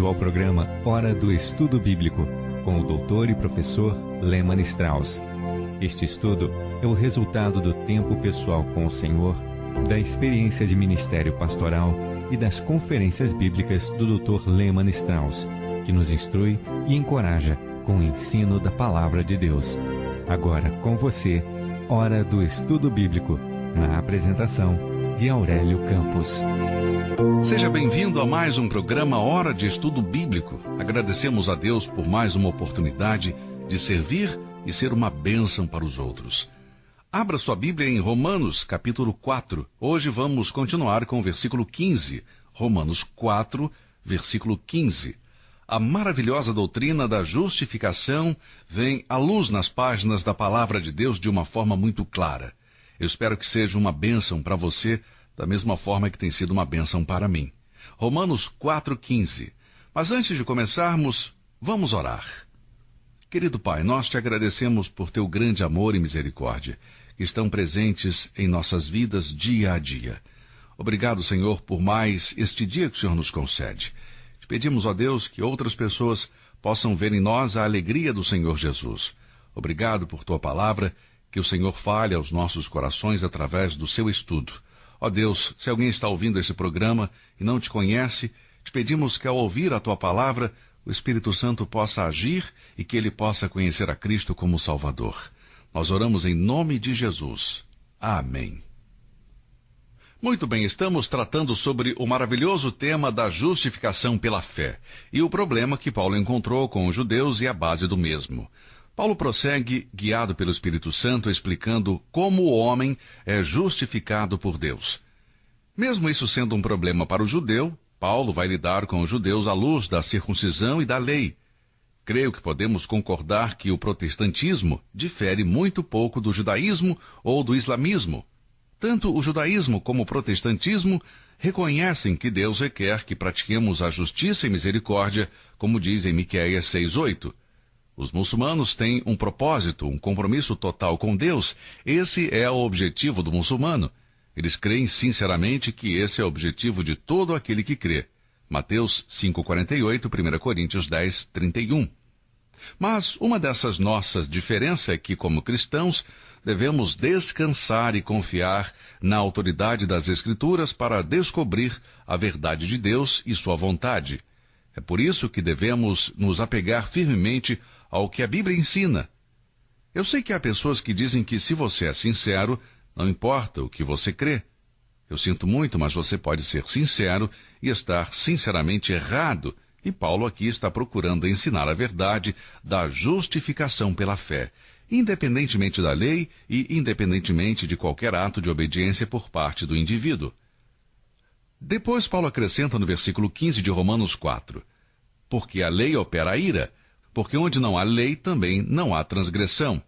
bem-vindo ao programa Hora do Estudo Bíblico, com o doutor e professor Lehmann Strauss. Este estudo é o resultado do tempo pessoal com o Senhor, da experiência de ministério pastoral e das conferências bíblicas do Dr. Lehmann Strauss, que nos instrui e encoraja com o ensino da Palavra de Deus. Agora com você, Hora do Estudo Bíblico, na apresentação de Aurélio Campos. Seja bem-vindo a mais um programa Hora de Estudo Bíblico. Agradecemos a Deus por mais uma oportunidade de servir e ser uma bênção para os outros. Abra sua Bíblia em Romanos, capítulo 4. Hoje vamos continuar com o versículo 15. Romanos 4, versículo 15. A maravilhosa doutrina da justificação vem à luz nas páginas da Palavra de Deus de uma forma muito clara. Eu espero que seja uma bênção para você, da mesma forma que tem sido uma bênção para mim. Romanos 4,15. Mas antes de começarmos, vamos orar. Querido Pai, nós te agradecemos por teu grande amor e misericórdia, que estão presentes em nossas vidas dia a dia. Obrigado, Senhor, por mais este dia que o Senhor nos concede. Te pedimos, ó Deus, que outras pessoas possam ver em nós a alegria do Senhor Jesus. Obrigado por tua palavra, que o Senhor fale aos nossos corações através do seu estudo. Ó Deus, se alguém está ouvindo esse programa e não te conhece, te pedimos que ao ouvir a tua palavra, o Espírito Santo possa agir e que ele possa conhecer a Cristo como Salvador. Nós oramos em nome de Jesus. Amém. Muito bem, estamos tratando sobre o maravilhoso tema da justificação pela fé e o problema que Paulo encontrou com os judeus e a base do mesmo. Paulo prossegue, guiado pelo Espírito Santo, explicando como o homem é justificado por Deus. Mesmo isso sendo um problema para o judeu, Paulo vai lidar com os judeus à luz da circuncisão e da lei. Creio que podemos concordar que o protestantismo difere muito pouco do judaísmo ou do islamismo. Tanto o judaísmo como o protestantismo reconhecem que Deus requer que pratiquemos a justiça e misericórdia, como diz em Miqueias 6:8. Os muçulmanos têm um propósito, um compromisso total com Deus. Esse é o objetivo do muçulmano. Eles creem sinceramente que esse é o objetivo de todo aquele que crê. Mateus 5:48, 1 Coríntios 10:31. Mas uma dessas nossas diferenças é que, como cristãos, devemos descansar e confiar na autoridade das Escrituras para descobrir a verdade de Deus e sua vontade. É por isso que devemos nos apegar firmemente ao que a Bíblia ensina. Eu sei que há pessoas que dizem que se você é sincero, não importa o que você crê. Eu sinto muito, mas você pode ser sincero e estar sinceramente errado. E Paulo aqui está procurando ensinar a verdade da justificação pela fé, independentemente da lei e independentemente de qualquer ato de obediência por parte do indivíduo. Depois Paulo acrescenta no versículo 15 de Romanos 4, porque a lei opera a ira, porque onde não há lei também não há transgressão.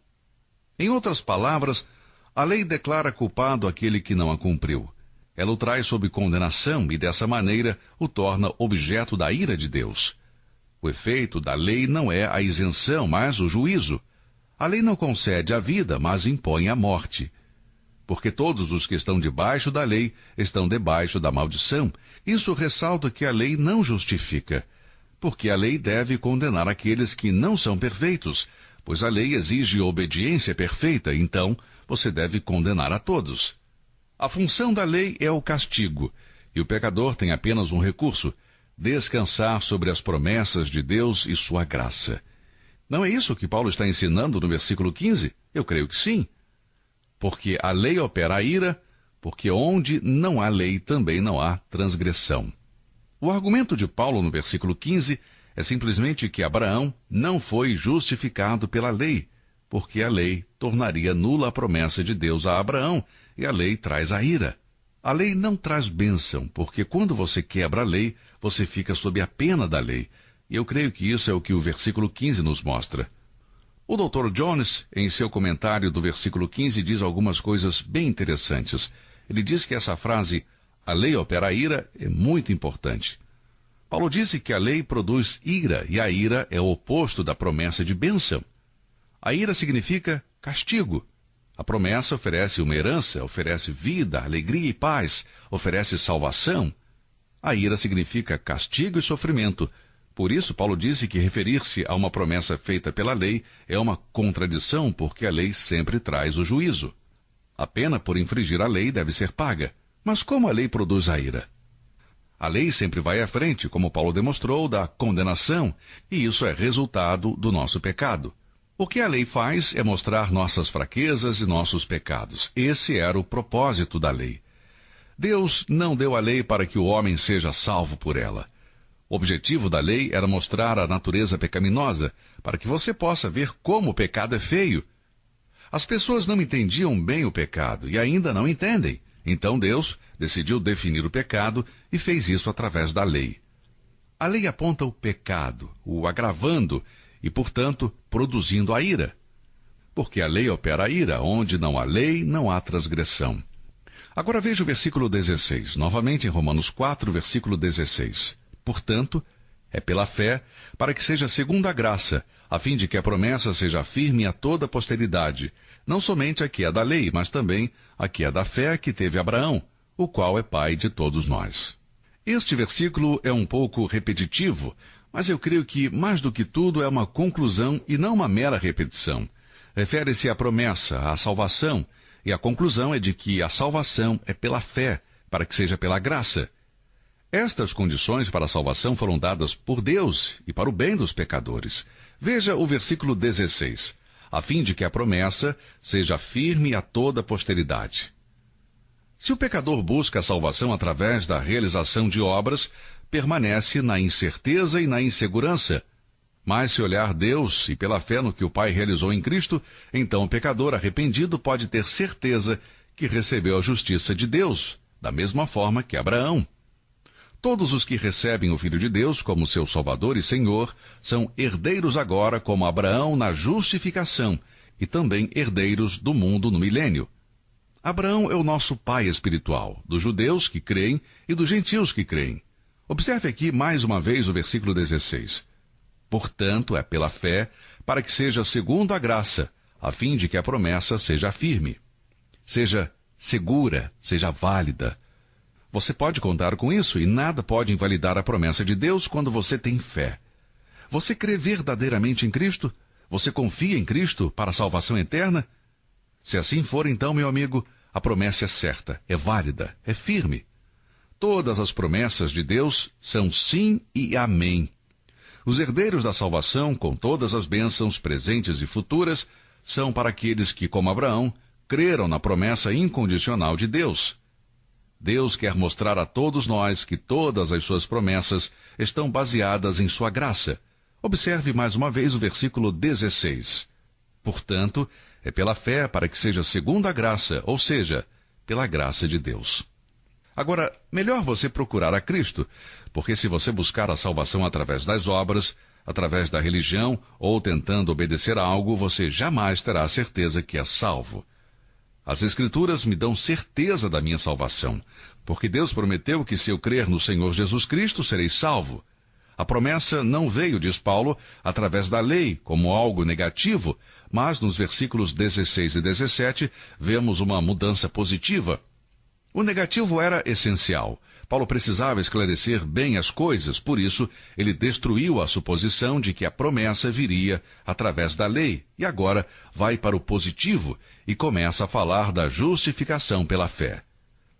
Em outras palavras, a lei declara culpado aquele que não a cumpriu. Ela o traz sob condenação e dessa maneira o torna objeto da ira de Deus. O efeito da lei não é a isenção, mas o juízo. A lei não concede a vida, mas impõe a morte. Porque todos os que estão debaixo da lei estão debaixo da maldição. Isso ressalta que a lei não justifica, porque a lei deve condenar aqueles que não são perfeitos, pois a lei exige obediência perfeita, então você deve condenar a todos. A função da lei é o castigo, e o pecador tem apenas um recurso: descansar sobre as promessas de Deus e sua graça. Não é isso que Paulo está ensinando no versículo 15? Eu creio que sim. Porque a lei opera a ira, porque onde não há lei também não há transgressão. O argumento de Paulo no versículo 15 é simplesmente que Abraão não foi justificado pela lei, porque a lei tornaria nula a promessa de Deus a Abraão, e a lei traz a ira. A lei não traz bênção, porque quando você quebra a lei, você fica sob a pena da lei. E eu creio que isso é o que o versículo 15 nos mostra. O Dr. Jones, em seu comentário do versículo 15, diz algumas coisas bem interessantes. Ele diz que essa frase, a lei opera a ira, é muito importante. Paulo disse que a lei produz ira, e a ira é o oposto da promessa de bênção. A ira significa castigo. A promessa oferece uma herança, oferece vida, alegria e paz, oferece salvação. A ira significa castigo e sofrimento, Por isso, Paulo disse que referir-se a uma promessa feita pela lei é uma contradição, porque a lei sempre traz o juízo. A pena por infringir a lei deve ser paga. Mas como a lei produz a ira? A lei sempre vai à frente, como Paulo demonstrou, da condenação, e isso é resultado do nosso pecado. O que a lei faz é mostrar nossas fraquezas e nossos pecados. Esse era o propósito da lei. Deus não deu a lei para que o homem seja salvo por ela. O objetivo da lei era mostrar a natureza pecaminosa, para que você possa ver como o pecado é feio. As pessoas não entendiam bem o pecado e ainda não entendem. Então Deus decidiu definir o pecado e fez isso através da lei. A lei aponta o pecado, o agravando e, portanto, produzindo a ira. Porque a lei opera a ira, onde não há lei, não há transgressão. Agora veja o versículo 16, novamente em Romanos 4, versículo 16. Portanto, é pela fé, para que seja segundo a graça, a fim de que a promessa seja firme a toda a posteridade, não somente a que é da lei, mas também a que é da fé que teve Abraão, o qual é pai de todos nós. Este versículo é um pouco repetitivo, mas eu creio que, mais do que tudo, é uma conclusão e não uma mera repetição. Refere-se à promessa, à salvação, e a conclusão é de que a salvação é pela fé, para que seja pela graça. Estas condições para a salvação foram dadas por Deus e para o bem dos pecadores. Veja o versículo 16, a fim de que a promessa seja firme a toda a posteridade. Se o pecador busca a salvação através da realização de obras, permanece na incerteza e na insegurança. Mas se olhar Deus e pela fé no que o Pai realizou em Cristo, então o pecador arrependido pode ter certeza que recebeu a justiça de Deus, da mesma forma que Abraão. Todos os que recebem o Filho de Deus como seu Salvador e Senhor são herdeiros agora como Abraão na justificação e também herdeiros do mundo no milênio. Abraão é o nosso pai espiritual, dos judeus que creem e dos gentios que creem. Observe aqui mais uma vez o versículo 16. Portanto, é pela fé, para que seja segundo a graça, a fim de que a promessa seja firme. Seja segura, seja válida. Você pode contar com isso e nada pode invalidar a promessa de Deus quando você tem fé. Você crê verdadeiramente em Cristo? Você confia em Cristo para a salvação eterna? Se assim for, então, meu amigo, a promessa é certa, é válida, é firme. Todas as promessas de Deus são sim e amém. Os herdeiros da salvação, com todas as bênçãos presentes e futuras, são para aqueles que, como Abraão, creram na promessa incondicional de Deus. Deus quer mostrar a todos nós que todas as suas promessas estão baseadas em sua graça. Observe mais uma vez o versículo 16. Portanto, é pela fé para que seja segundo a graça, ou seja, pela graça de Deus. Agora, melhor você procurar a Cristo, porque se você buscar a salvação através das obras, através da religião ou tentando obedecer a algo, você jamais terá a certeza que é salvo. As Escrituras me dão certeza da minha salvação, porque Deus prometeu que se eu crer no Senhor Jesus Cristo, serei salvo. A promessa não veio, diz Paulo, através da lei, como algo negativo, mas nos versículos 16 e 17 vemos uma mudança positiva. O negativo era essencial. Paulo precisava esclarecer bem as coisas, por isso ele destruiu a suposição de que a promessa viria através da lei, e agora vai para o positivo e começa a falar da justificação pela fé.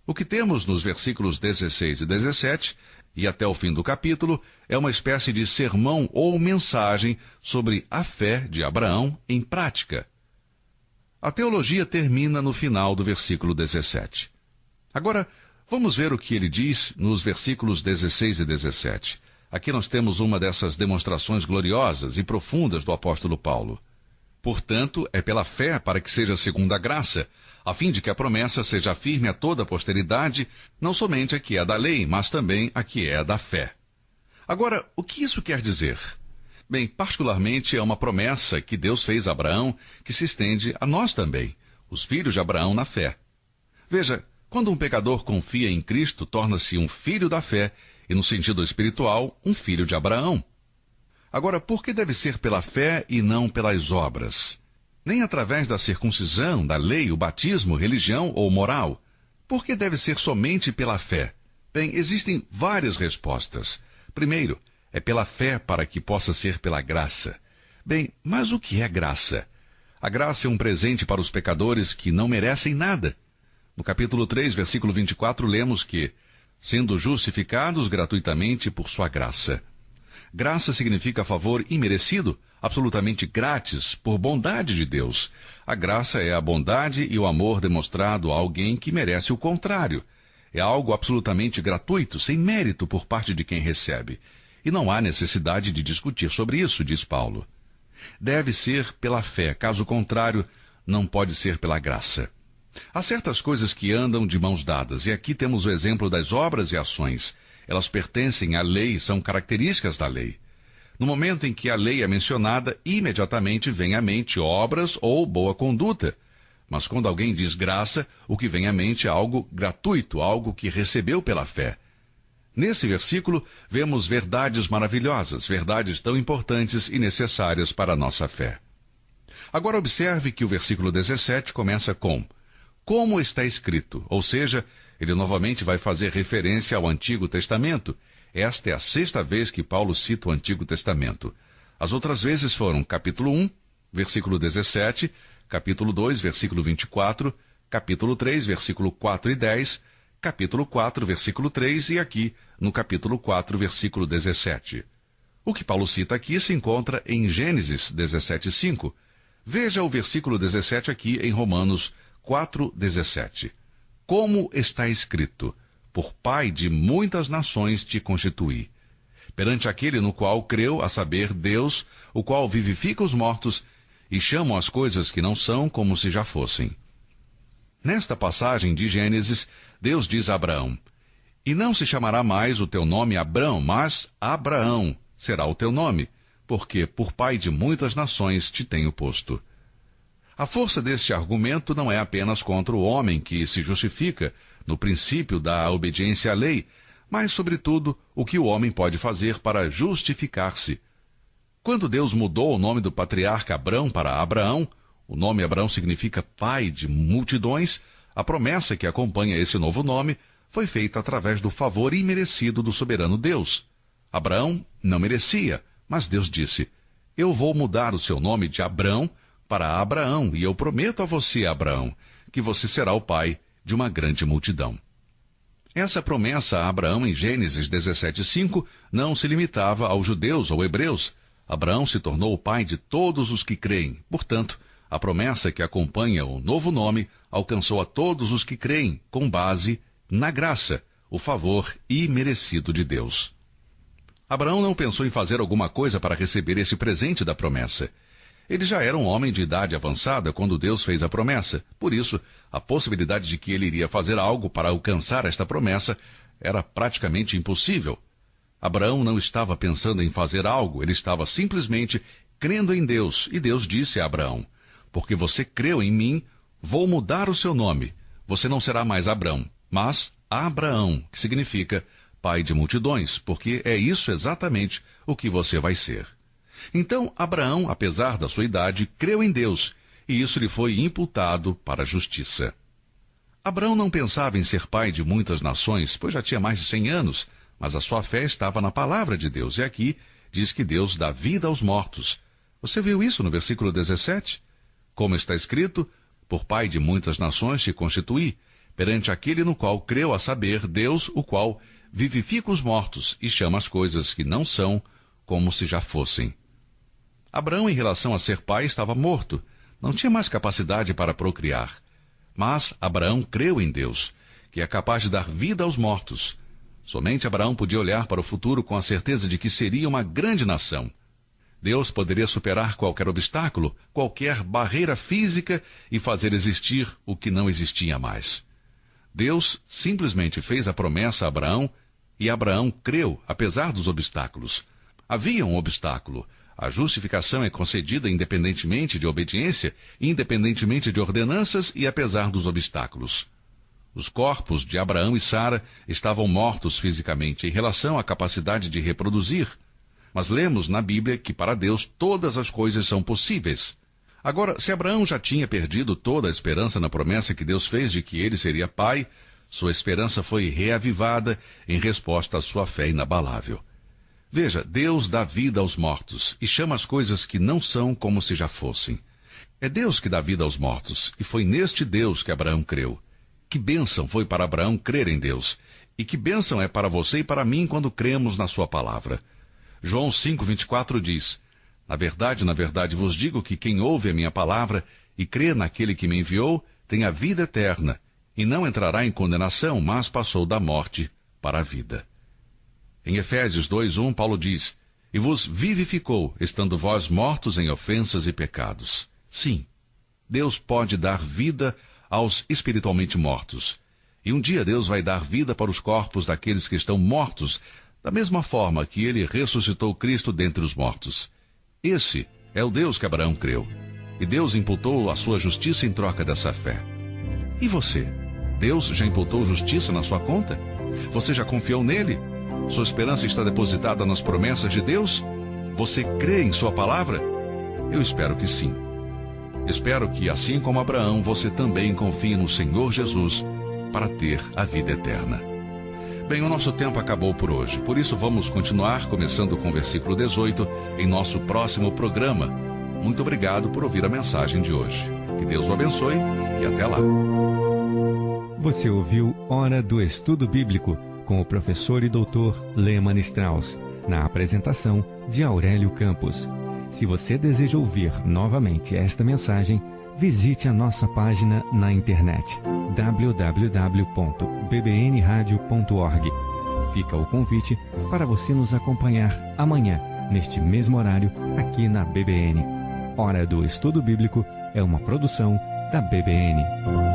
O que temos nos versículos 16 e 17, e até o fim do capítulo, é uma espécie de sermão ou mensagem sobre a fé de Abraão em prática. A teologia termina no final do versículo 17. Agora, vamos ver o que ele diz nos versículos 16 e 17. Aqui nós temos uma dessas demonstrações gloriosas e profundas do apóstolo Paulo. Portanto, é pela fé para que seja segundo a graça, a fim de que a promessa seja firme a toda a posteridade, não somente a que é da lei, mas também a que é da fé. Agora, o que isso quer dizer? Bem, particularmente é uma promessa que Deus fez a Abraão, que se estende a nós também, os filhos de Abraão na fé. Veja, quando um pecador confia em Cristo, torna-se um filho da fé e, no sentido espiritual, um filho de Abraão. Agora, por que deve ser pela fé e não pelas obras? Nem através da circuncisão, da lei, o batismo, religião ou moral. Por que deve ser somente pela fé? Bem, existem várias respostas. Primeiro, É pela fé para que possa ser pela graça. Bem, mas o que é graça? A graça é um presente para os pecadores que não merecem nada. No capítulo 3, versículo 24, lemos que, sendo justificados gratuitamente por sua graça. Graça significa favor imerecido, absolutamente grátis, por bondade de Deus. A graça é a bondade e o amor demonstrado a alguém que merece o contrário. É algo absolutamente gratuito, sem mérito por parte de quem recebe. E não há necessidade de discutir sobre isso, diz Paulo. Deve ser pela fé, caso contrário, não pode ser pela graça. Há certas coisas que andam de mãos dadas, e aqui temos o exemplo das obras e ações. Elas pertencem à lei, são características da lei. No momento em que a lei é mencionada, imediatamente vem à mente obras ou boa conduta. Mas quando alguém diz graça, o que vem à mente é algo gratuito, algo que recebeu pela fé. Nesse versículo, vemos verdades maravilhosas, verdades tão importantes e necessárias para a nossa fé. Agora observe que o versículo 17 começa com como está escrito, ou seja, ele novamente vai fazer referência ao Antigo Testamento. Esta é a 6ª vez que Paulo cita o Antigo Testamento. As outras vezes foram capítulo 1, versículo 17, capítulo 2, versículo 24, capítulo 3, versículo 4 e 10, capítulo 4, versículo 3 e aqui no capítulo 4, versículo 17. O que Paulo cita aqui se encontra em Gênesis 17:5. Veja o versículo 17 aqui em Romanos 4:17. Como está escrito, por pai de muitas nações te constituí. Perante aquele no qual creu, a saber, Deus, o qual vivifica os mortos, e chama as coisas que não são como se já fossem. Nesta passagem de Gênesis, Deus diz a Abraão, e não se chamará mais o teu nome Abrão, mas Abraão será o teu nome, porque por pai de muitas nações te tenho posto. A força deste argumento não é apenas contra o homem que se justifica no princípio da obediência à lei, mas, sobretudo, o que o homem pode fazer para justificar-se. Quando Deus mudou o nome do patriarca Abrão para Abraão, o nome Abraão significa pai de multidões, a promessa que acompanha esse novo nome foi feita através do favor imerecido do soberano Deus. Abraão não merecia, mas Deus disse, eu vou mudar o seu nome de Abrão para Abraão, e eu prometo a você, Abraão, que você será o pai de uma grande multidão. Essa promessa a Abraão em Gênesis 17:5 não se limitava aos judeus ou hebreus. Abraão se tornou o pai de todos os que creem. Portanto, a promessa que acompanha o novo nome alcançou a todos os que creem, com base na graça, o favor imerecido de Deus. Abraão não pensou em fazer alguma coisa para receber esse presente da promessa. Ele já era um homem de idade avançada quando Deus fez a promessa. Por isso, a possibilidade de que ele iria fazer algo para alcançar esta promessa era praticamente impossível. Abraão não estava pensando em fazer algo, ele estava simplesmente crendo em Deus. E Deus disse a Abraão, porque você creu em mim, vou mudar o seu nome. Você não será mais Abrão, mas Abraão, que significa pai de multidões, porque é isso exatamente o que você vai ser. Então, Abraão, apesar da sua idade, creu em Deus, e isso lhe foi imputado para a justiça. Abraão não pensava em ser pai de muitas nações, pois já tinha mais de 100 anos, mas a sua fé estava na palavra de Deus, e aqui diz que Deus dá vida aos mortos. Você viu isso no versículo 17? Como está escrito, por pai de muitas nações te constituí, perante aquele no qual creu, a saber, Deus, o qual vivifica os mortos e chama as coisas que não são como se já fossem. Abraão, em relação a ser pai, estava morto. Não tinha mais capacidade para procriar. Mas Abraão creu em Deus, que é capaz de dar vida aos mortos. Somente Abraão podia olhar para o futuro com a certeza de que seria uma grande nação. Deus poderia superar qualquer obstáculo, qualquer barreira física e fazer existir o que não existia mais. Deus simplesmente fez a promessa a Abraão e Abraão creu, apesar dos obstáculos. Havia um obstáculo. A justificação é concedida independentemente de obediência, independentemente de ordenanças e apesar dos obstáculos. Os corpos de Abraão e Sara estavam mortos fisicamente em relação à capacidade de reproduzir. Mas lemos na Bíblia que para Deus todas as coisas são possíveis. Agora, se Abraão já tinha perdido toda a esperança na promessa que Deus fez de que ele seria pai, sua esperança foi reavivada em resposta à sua fé inabalável. Veja, Deus dá vida aos mortos e chama as coisas que não são como se já fossem. É Deus que dá vida aos mortos, e foi neste Deus que Abraão creu. Que bênção foi para Abraão crer em Deus, e que bênção é para você e para mim quando cremos na sua palavra. João 5,24 diz: na verdade vos digo que quem ouve a minha palavra e crê naquele que me enviou, tem a vida eterna, e não entrará em condenação, mas passou da morte para a vida. Em Efésios 2:1, Paulo diz: e vos vivificou, estando vós mortos em ofensas e pecados. Sim, Deus pode dar vida aos espiritualmente mortos. E um dia Deus vai dar vida para os corpos daqueles que estão mortos, da mesma forma que ele ressuscitou Cristo dentre os mortos. Esse é o Deus que Abraão creu. E Deus imputou a sua justiça em troca dessa fé. E você? Deus já imputou justiça na sua conta? Você já confiou nele? Sua esperança está depositada nas promessas de Deus? Você crê em sua palavra? Eu espero que sim. Espero que, assim como Abraão, você também confie no Senhor Jesus para ter a vida eterna. Bem, o nosso tempo acabou por hoje. Por isso vamos continuar, começando com o versículo 18, em nosso próximo programa. Muito obrigado por ouvir a mensagem de hoje. Que Deus o abençoe e até lá. Você ouviu Hora do Estudo Bíblico com o professor e doutor Lehmann Strauss, na apresentação de Aurélio Campos. Se você deseja ouvir novamente esta mensagem, visite a nossa página na internet www.bbnradio.org. Fica o convite para você nos acompanhar amanhã, neste mesmo horário, aqui na BBN. Hora do Estudo Bíblico é uma produção da BBN.